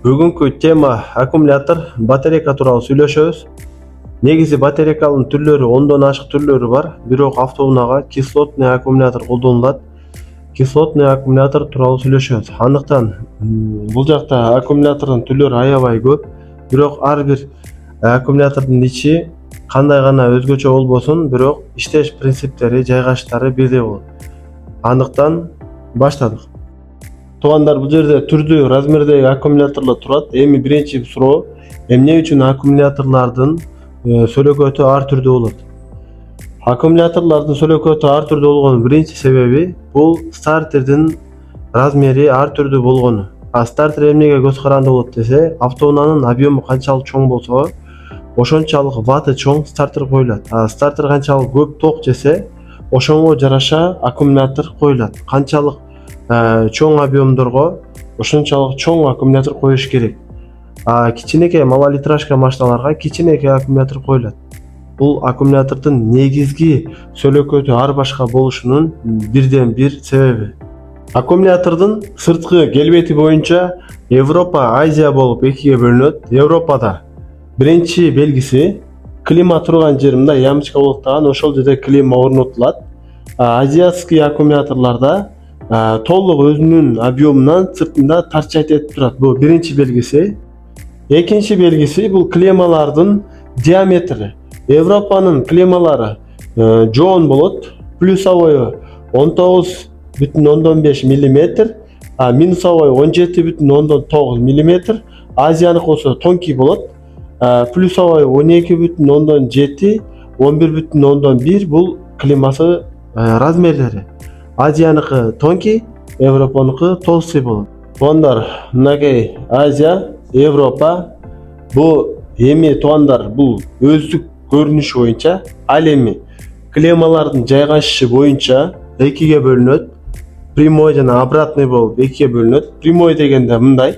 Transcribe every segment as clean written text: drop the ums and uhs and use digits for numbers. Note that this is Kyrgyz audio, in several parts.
Бүгүнкү тема аккумулятор, батарейка тууралуу сүйлөшөбүз. Негизи батарейканын түрлөрү ондон ашык түрлөрү бар, бирок автоунаага кислотный аккумулятор колдонулат. Кислотный аккумулятор тууралуу сүйлөшөбүз. Андыктан бул жакта аккумулятордун түрлөрү аябай көп, бирок ар бир аккумулятордун ичи кандай гана өзгөчө болбосун, бирок иштеш принциптери, жайгашыштары бирдей болот. Андыктан баштадык. Туугандар, бул жерде түрдүү размердеги аккумуляторлор турат. Эми биринчи суроо, эмне үчүн аккумуляторлордун сөлөкөтү ар түрдүү болот? Аккумуляторлордун сөлөкөтү ар түрдүү болгонун биринчи себеби бул стартердин размери ар түрдүү болгону. Стартер эмнеге көз каранды болот десе, автоунаанын объему канчалык чоң болсо, ошончалык ваты чоң стартер коюлат. Стартер канчалык көп ток жесе, ошонго жараша аккумулятор коюлат. Канчалык чоң объемдорго ошончалык чоң аккумулятор коюш керек. Кичинекей малолитражка машиналарга кичинекей аккумулятор коюлат. Бул аккумулятордун негизги сөлөкөтү ар башка болушунун бирден бир себеби. Аккумулятордун сырткы келбети боюнча Европа, Азия болуп экиге бөлүнөт. Европада биринчи белгиси клима турган жер мындай ямочка болуп турган, ошол жерде клима орнотулат. Азиатский аккумуляторлордо толук өзүнүн объемунан сыртында торчать этип турат. Бул биринчи белгиси. Экинчи белгиси бул клемалардын диаметри. Европанын клемалары жоон болот, плюсовой 19,5 мм, минусовой 17,9 мм. Азияныкы болсо тонкий болот, плюсовой 12,7, 11,1 бул клемасы размерлери. Азияныкы тонкий, Европаныкы толстый болот. Туугандар, мынакей Азия, Европа, бул эми туугандар, бул өздүк көрүнүшү боюнча, ал эми клемалардын жайгашышы боюнча экиге бөлүнөт. Прямой жана обратный болуп экиге бөлүнөт. Прямой дегенде мындай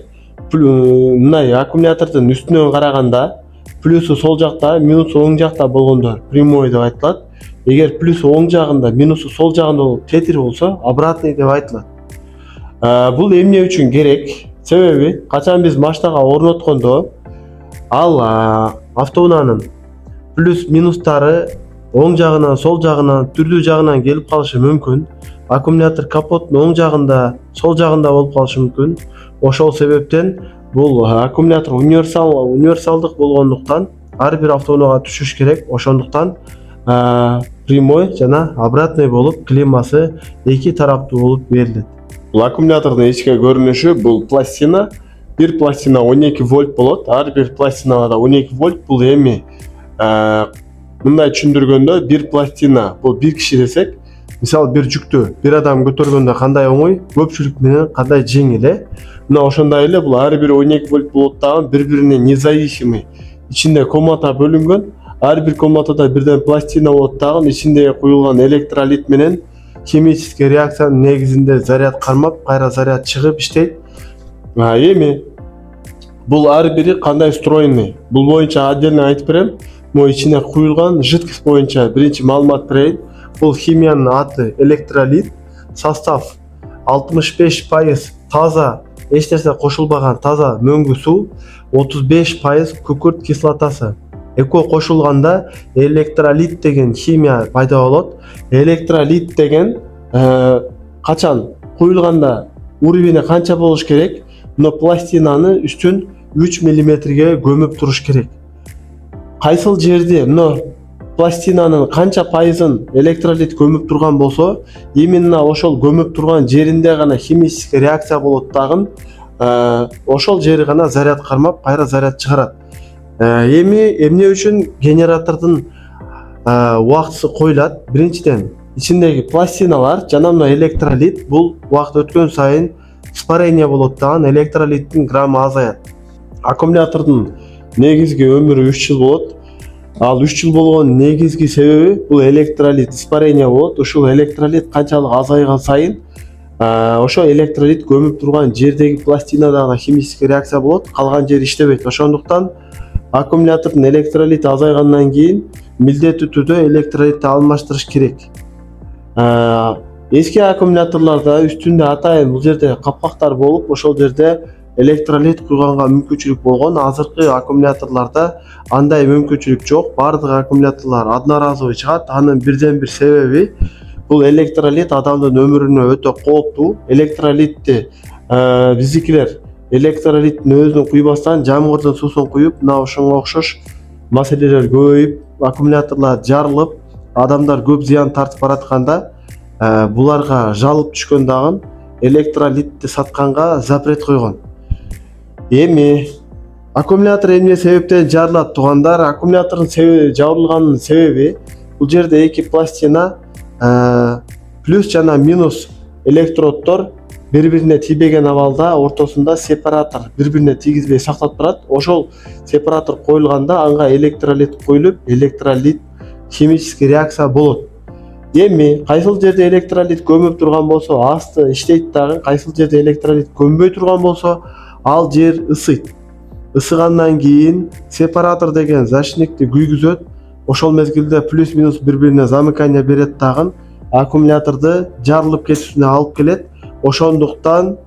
аккумулятордун үстүнөн караганда плюсу сол жакта, минусу оң жакта болгондо прямой деп айтылат. Эгер плюсу оң жагында, минусу сол жагында болуп тетир болсо, обратный деп айтылат. Бул эмне үчүн керек? Себеби качан биз машинага орноткондо ал автоунаанын плюс минустары оң жагынан, сол жагынан, түрдүү жагынан келип калышы мүмкүн. Аккумулятор капоттун оң жагында, сол жагында болуп калышы мүмкүн. Ошол себептен бул аккумулятор универсалдык болгондуктан ар бир автоунаага түшүш керек. Ошондуктан прямой жана обратный болуп, клемасы эки тараптуу болуп берилет. Бул аккумулятордун ички көрүнүшү, бул пластина. Бир пластина 12 вольт болот, ар бир пластинада 12 вольт. Бул эми мындай түшүндүргөндө, бир пластина бул бир киши десек, мисалы бир жүктү бир адам көтөргөндө кандай оңой, көпчүлүк менен кандай жеңил. Мына ошондой эле бул ар бир 12 вольт болот дагы, бири-бирине независимый. Ичинде комната бөлүнгөн, ар бир комнатада бирден пластина болот дагы, ичинде куюлган электролит менен химический реакциянын негизинде заряд кармап, кайра заряд чыгып иштейт. Эми бул ар бири кандай устроенный, бул боюнча отдельно айтып берем. Могу ичине куюлган жидкость боюнча биринчи маалымат берейин. Бул химиянын аты электролит, состав 65% таза, эч нерсе кошулбаган таза мөңгү суу, 35% күкүрт кислотасы. Экөө кошулганда электролит деген химия пайда болот. Электролит деген качан куюлганда уровени канча болуш керек? Мына пластинаны үстүн 3 мм көмүп туруш керек. Кайсыл жерде мына пластинанын канча пайызын электролит көмүп турган болсо, именно ошол көмүп турган жеринде гана химический реакция болот дагы, ошол жери гана заряд кармап, кайра заряд чыгарат. Эми эмне үчүн генератордун убактысы коюлат? Биринчиден, ичиндеги пластиналар жана мына электролит бул убакыт өткөн сайын испарение болот дагы, электролиттин граммы азаят. Аккумулятордун негизги өмүрү 3 жыл болот. Ал 3 жыл болгонун негизги себеби бул электролит испарение болот. Ушул электролит канчалык азайган сайын, ошо электролит көмүп турган жердеги пластинадагы химический реакция болот, калган жери иштебейт. Ошондуктан аккумулятордун электролити азайгандан кийин милдеттүү түрдө электролитти алмаштырыш керек. Эски аккумуляторлорда үстүндө атайын бул жерде капкактар болуп, ошол жерде электролит куйганга мүмкүнчүлүк болгон. Азыркы аккумуляторлордо андай мүмкүнчүлүк жок. Бардык аккумуляторлор одноразовый чыгат. Анын бирден бир себеби бул электролит адамдын өмүрүнө өтө кооптуу. Электролитти биздикилер электролиттин өзүн куйбастан жамгырдын суусун куюп, мына ошонго окшош маселелер көбөйүп, аккумуляторлор жарылып, адамдар көп зыян тартып баратканда буларга жалып түшкөн дагы электролитти сатканга запрет койгон. Эми аккумулятор эмне себептен жарылат туугандар? Аккумулятордун жабырылганынын себеби бул жерде эки пластина плюс жана минус электроддор бири-бирине тийбеген абалда ортосунда сепаратор бири-бирине тийгизбей сактап турат. Ошол сепаратор коюлганда анга электролит коюлуп, электролит химический реакция болот. Эми кайсыл жерде электролит көмүп турган болсо, асты иштейт дагы, кайсыл жерде электролит көмбөй турган болсо, ал жер ысыйт. Ысыгандан кийин сепаратор деген защитникти күйгүзөт. Ошол мезгилде плюс-минус бири-бирине замыкание берет дагы, аккумуляторду жарылып кетүүсүнө алып келет. Ошондуктан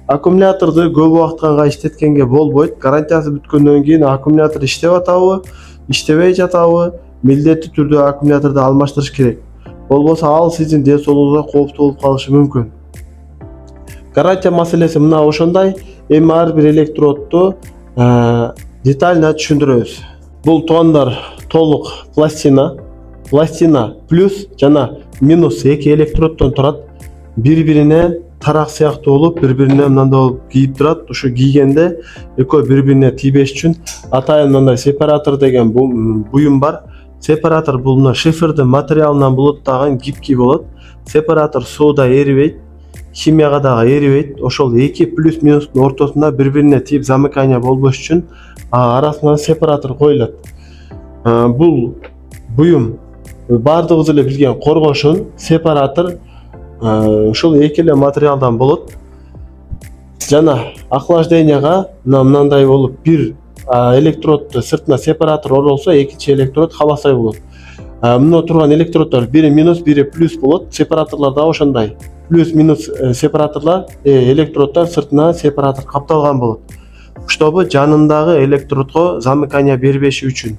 аккумуляторду көп убакытка иштеткенге болбойт. Гарантиясы бүткөндөн кийин аккумулятор иштеп атабы, иштебей жатабы, милдеттүү түрдө аккумуляторду алмаштырыш керек. Болбосо ал сиздин ден соолугуңузга кооптуу болуп калышы мүмкүн. Гарантия маселеси мына ошондой. Эми ар бир электродду детально түшүндүрөбүз. Бул туугандар толук пластина. Пластина плюс жана минус эки электроддон турат. Бири-бирине тарак сыяктуу болуп, бири-бирине мындай болуп кийип турат. Ушу кийгенде экөө бири-бирине тийбеш үчүн атайын мындай сепаратор деген буюм бар. Сепаратор бул мына шифердин материалынан болот дагы, гибкий болот. Сепаратор сууда эрибейт, химияга дагы эрибейт. Ошол эки плюс минустун ортосунда бири-бирине тийип замыкание болбош үчүн арасына сепаратор коюлат. Бул буюм бардыгыбыз эле билген коргошун сепаратор ушул эки эле материалдан болот. Жана охлажденияга мындай болуп бир электродду сыртына сепаратор оролсо, экинчи электрод халасай болот. Мына турган электроддор бири минус, бири плюс болот. Сепараторлор да ошондой. Плюс-минус сепараторлор электроддор сыртына сепаратор капталган болот. Чтобы жанындагы электродго замыкание бербеши үчүн.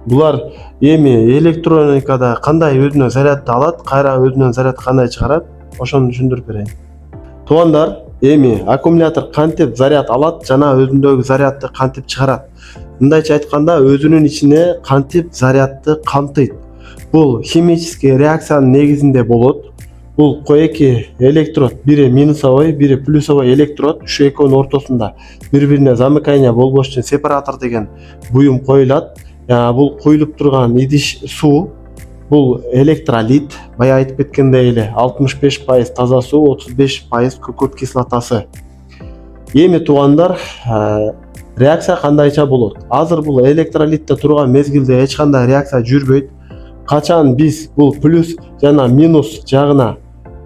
Булар эми электроникада кандай өзүнө зарядды алат, кайра өзүнөн заряд кандай чыгарат, ошону түшүндүрүп берейин. Туугандар, эми аккумулятор кантип заряд алат жана өзүндөгү зарядды кантип чыгарат? Мындайча айтканда, өзүнүн ичине кантип зарядды камтыйт? Бул химический реакциянын негизинде болот. Бул эки электрод, бири минусовой, бири плюсовой электрод, ушу экөөнүн ортосунда бири-бирине замыкание болбош үчүн сепаратор деген буюм коюлат. Бул куюлуп турган идиш суу, бул электролит, бая айтып кеткендей эле 65% таза суу, 35% күкүрт кислотасы. Эми туугандар, реакция кандайча болот? Азыр бул электролитте турган мезгилде эч кандай реакция жүрбөйт. Качан биз бул плюс жана минус жагына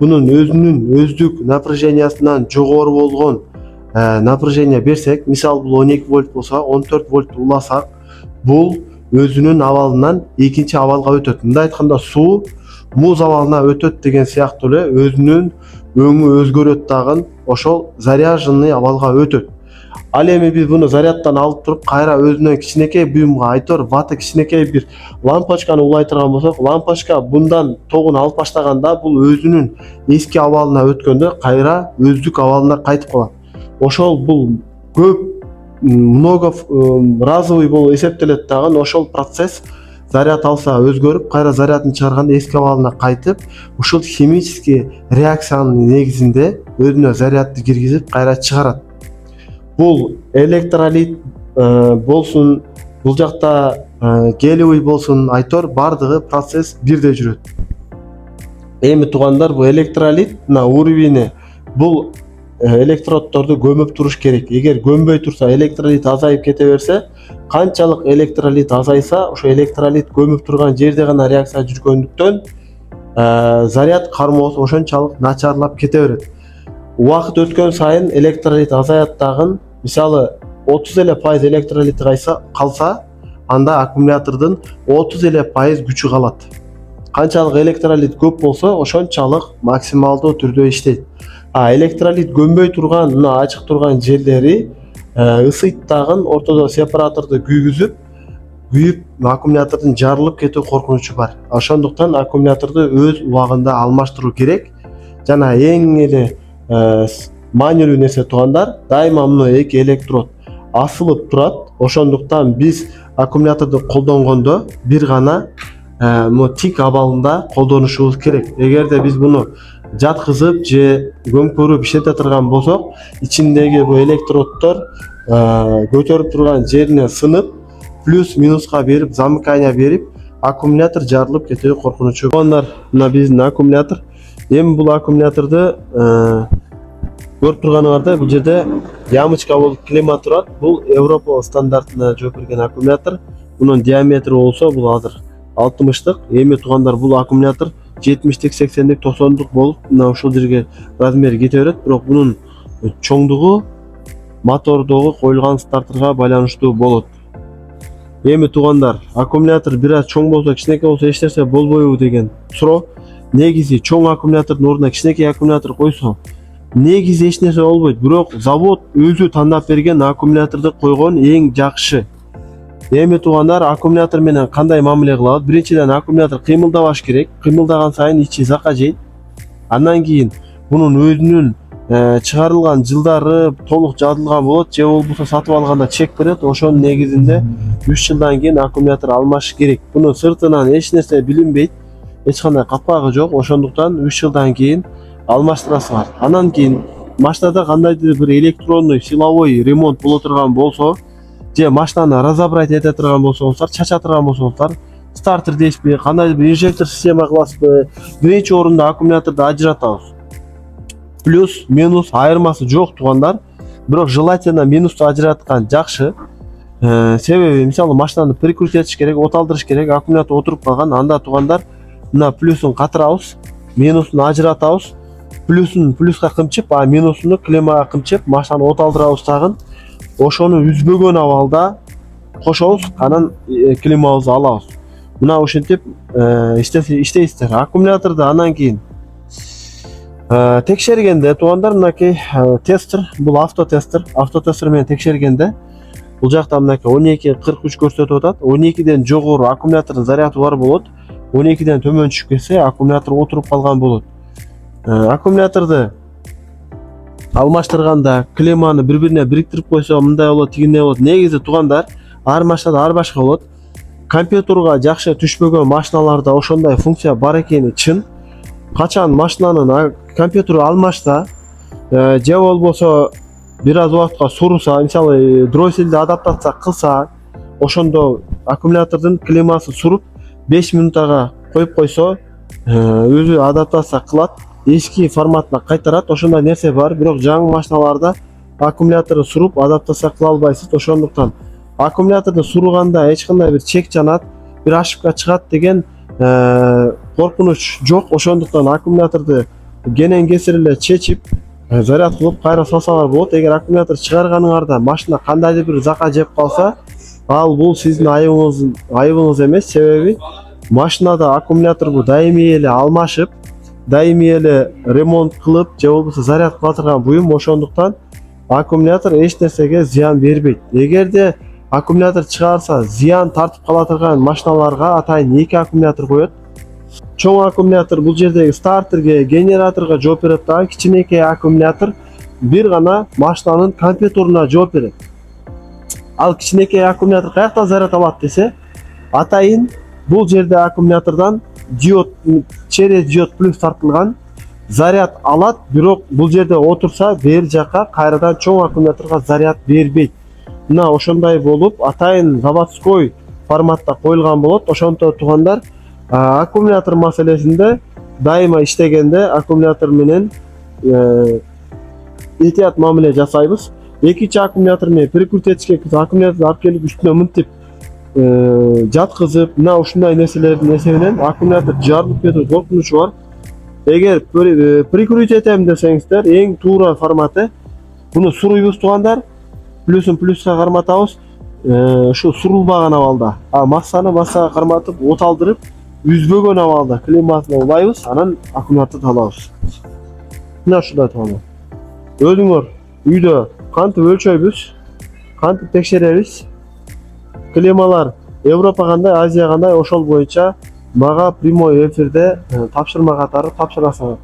бунун өзүнүн өздүк напряжениясынан жогору болгон напряжение берсек, мисалы бул 12 вольт болсо, 14 вольт уласак, бул өзүнүн абалынан экинчи абалга өтөт. Мындай айтканда, суу муз абалына өтөт деген сыяктуу эле өзүнүн өңү өзгөрөт дагы, ошол заряженный абалга өтөт. Ал эми биз буну зарядтан алып туруп, кайра өзүнөн кичинекей буюмга, айтор ваты кичинекей бир лампочканы улай турган болсок, лампочка bundan тогун алып баштаганда бул өзүнүн эски абалына өткөндө кайра өздүк абалына кайтып калат. Ошол бул көп разовый болуп эсептелет дагы. Ошол процесс заряд алса өзгөрүп, кайра зарядын чыгарганда эски абалына кайтып, ушул химический реакциянын негизинде өзүнө зарядды киргизип кайра чыгарат. Бул электролит болсун, бул жакта гелиевый болсун, айтор бардыгы процесс бирдей жүрөт. Эми туугандар, бул электролит на уровне бул электроддорду көмүп туруш керек. Эгер көмбөй турса, электролит азайып кете берсе, канчалык электролит азайса, ошо электролит көмүп турган жерде гана реакция жүргөндүктөн заряд кармоосу ошончалык начарлап кете берет. Убакыт өткөн сайын электролит азаят дагы. Мисалы 30% электролит калса, анда аккумулятордун 30% күчү калат. Канчалык электролит көп болсо, ошончалык максималдуу түрдө иштейт. Электролит көнбөй турган, мына ачык турган жерлери ысыйттагын ортодо сепараторду күйүп аккумулятордун жарылып кетүү коркунучу бар. Ошондуктан аккумуляторду өз убагында алмаштыруу керек. Жана эң эле маанилүү нерсе туугандар, дайыма мына эки электрод асылып турат. Ошондуктан биз аккумуляторду колдонгондо бир гана тик абалында колдонушубуз керек. Эгерде биз буну жаткызып же көмкөрүп иштете турган болсок, ичиндеги бу электроддор көтөрүп турган жерине сынып, плюс минуска берип, замыкание берип, аккумулятор жарылып кетүү коркунучу. Мына биздин аккумулятор. Эми бул аккумуляторду көрүп турганыңарда, бул жерде ямочка болуп клемма турат. Бул Европа стандартына жооп берген аккумулятор. Мунун диаметри болсо бул азыр 60-тык. Эми туугандар, бул аккумулятор 70-тик, 80-тик, 90-тык болуп, мына ушул жерге размери кете берет. Бирок бунун чоңдугу мотордогу коюлган стартерга байланыштуу болот. Эми туугандар, аккумулятор бир аз чоң болсо, кичинекей болсо эч нерсе болбойбу деген суроо. Негизи чоң аккумулятордун ордуна кичинекей аккумулятор койсо, негизи эч нерсе болбойт. Бирок завод өзү тандап берген аккумуляторду койгон эң жакшы. Эми туугандар, аккумулятор менен кандай мамиле кылабыз? Биринчиден, аккумулятор кыймылдабаш керек. Кыймылдаган сайын ичи зака жейт. Андан кийин бунун өзүнүн чыгарылган жылдары толук жазылган болот, же болбосо сатып алганда чек берет. Ошонун негизинде 3 жылдан кийин аккумулятор алмаш керек. Бунун сыртынан эч нерсе билинбейт, эч кандай капкагы жок. Ошондуктан 3 жылдан кийин алмаштырасыңар. Андан кийин машинада кандайдыр бир электронный силовой ремонт боло турган болсо, же машинаны разобрать эте турган болсоңуздар, чача турган болсоңуздар, стартер дейсизби, кандайдыр бир инжектор система кыласызбы, биринчи орунда аккумуляторду ажыратабыз. Плюс минус айырмасы жок туугандар. Бирок желательно минусту ажыраткан жакшы. Себеби мисалы машинаны прикрутить керек, оталдырыш керек, аккумулятор отуруп калган. Анда туугандар, мына плюсун катырабыз, минусун ажыратабыз. Плюска кымчып, минусуну клеммага кымчып, машинаны оталдырабыз тагын. Ошону үзбөгөн абалда кошобуз, анан клеммабызды алабыз. Мына ушинтип иштейсиздер. Аккумуляторду андан кийин текшергенде туугандар, мынакей тестер, бул автотестер менен текшергенде бул жакта мынакей 12:43 көрсөтүп атат. 12ден жогору аккумулятордун заряды бар болот. 12ден төмөн түшүп кетсе аккумулятор отуруп калган болот. Аккумуляторду алмаштырганда клемманы бири-бирине бириктирип койсо мындай болот, тигиндей болот. Негизи туугандар, ар машинада ар башка болот. Компьютерге жакшы түшпөгөн машиналарда ошондой функция бар экени чын. Качан машинанын компьютери алмашса, же болбосо бир аз убакытка суруса, мисалы дросселди адаптация кылса, ошондо аккумулятордун клеммасы суруп 5 минутага коюп койсо, өзү адаптация кылат, эски форматына кайтарат. Ошондой нерсе бар. Бирок жаңы машиналарда аккумуляторду суруп адаптация кыла албайсыз. Ошондуктан аккумуляторду суруганда эч кандай бир чек жанат, бир ошибка чыгат деген коркунуч жок. Ошондуктан аккумуляторду кенен кесир эле чечип, заряд кылып кайра салсаңар болот. Эгер аккумулятор чыгарганыңарда машина кандайдыр бир зака жеп калса, ал бул сиздин айыбыңыз эмес. Себеби машинада аккумуляторду даимий эле алмашып, даимий эле ремонт кылып, же болбосо заряд кыла турган буюм. Ошондуктан аккумулятор эч нерсеге зыян бербейт. Эгерде аккумулятор чыгарса зыян тартып кала турган машиналарга атайын 2 аккумулятор коет. Чоң аккумулятор бул жердеги стартерге, генераторго жооп берет да, кичинекей аккумулятор бир гана машинанын компьютеруна жооп берет. Ал кичинекей аккумулятор каяктан заряд алат десе, атайын бул жерде аккумулятордон диод, через диод плюс тартылган заряд алат, бирок бул жерде отурса бер жака кайрадан чоң аккумуляторго заряд бербейт. Мына ошондой болуп, атайын заводской форматта коюлган болот. Ошондо туугандар, аккумулятор маселесинде дайыма иштегенде аккумулятор менен этият мамиле жасайбыз. Экинчи аккумулятор менен прикрутечке аккумуляторду алып келип үстүнө мынтип жаткызып, мына ушундай нерселердин эсебинен аккумулятор жарылып кетүү коркунучу бар. Эгер прикрутить этем десеңиздер, эң туура форматы буну суруйбуз туугандар, плюсун плюска карматабыз, ушу сурулбаган абалда, массаны массага карматып, оталдырып, үзбөгөн абалда клеммасын улайбыз, анан аккумуляторду алабыз. Mına ушундай тоонун. Өзүңөр үйдө кантип өлчөйбүз, кантип текшеребиз? Клемалар Европа кандай, Азия кандай, ошол боюнча мага прямой эфирде тапшырма катары тапшырасыңар.